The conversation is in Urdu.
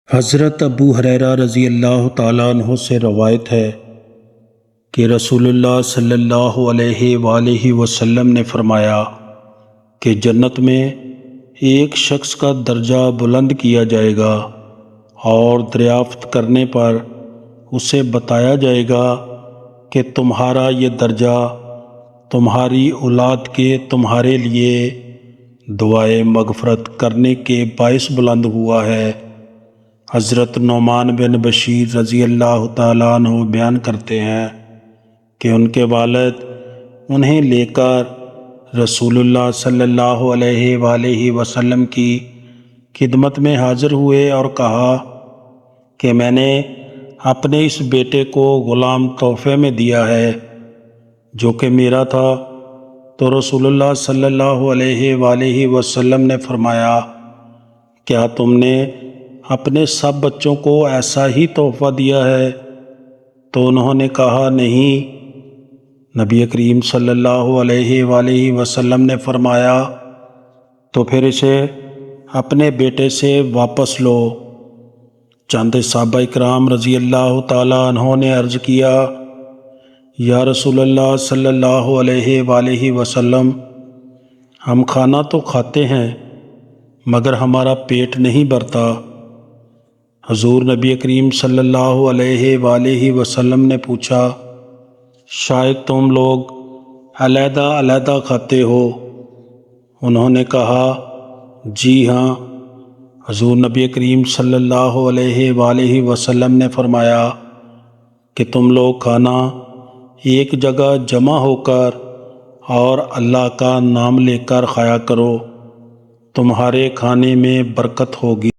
حضرت ابو ہریرہ رضی اللہ تعالیٰ عنہ سے روایت ہے کہ رسول اللہ صلی اللہ علیہ وآلہ وسلم نے فرمایا کہ جنت میں ایک شخص کا درجہ بلند کیا جائے گا اور دریافت کرنے پر اسے بتایا جائے گا کہ تمہارا یہ درجہ تمہاری اولاد کے تمہارے لیے دعائے مغفرت کرنے کے باعث بلند ہوا ہے۔ حضرت نعمان بن بشیر رضی اللہ تعالیٰ عنہ بیان کرتے ہیں کہ ان کے والد انہیں لے کر رسول اللہ صلی اللہ علیہ وآلہ وسلم کی خدمت میں حاضر ہوئے اور کہا کہ میں نے اپنے اس بیٹے کو غلام تحفے میں دیا ہے جو کہ میرا تھا، تو رسول اللہ صلی اللہ علیہ وآلہ وسلم نے فرمایا، کیا تم نے اپنے سب بچوں کو ایسا ہی تحفہ دیا ہے؟ تو انہوں نے کہا نہیں۔ نبی کریم صلی اللہ علیہ وآلہ وسلم نے فرمایا، تو پھر اسے اپنے بیٹے سے واپس لو۔ چند صحابہ اکرام رضی اللہ تعالیٰ عنہ نے عرض کیا، یا رسول اللہ صلی اللہ علیہ وآلہ وسلم، ہم کھانا تو کھاتے ہیں مگر ہمارا پیٹ نہیں بھرتا۔ حضور نبی کریم صلی اللہ علیہ وآلہ وسلم نے پوچھا، شاید تم لوگ علیحدہ علیحدہ کھاتے ہو؟ انہوں نے کہا، جی ہاں۔ حضور نبی کریم صلی اللہ علیہ وآلہ وسلم نے فرمایا کہ تم لوگ کھانا ایک جگہ جمع ہو کر اور اللہ کا نام لے کر کھایا کرو، تمہارے کھانے میں برکت ہوگی۔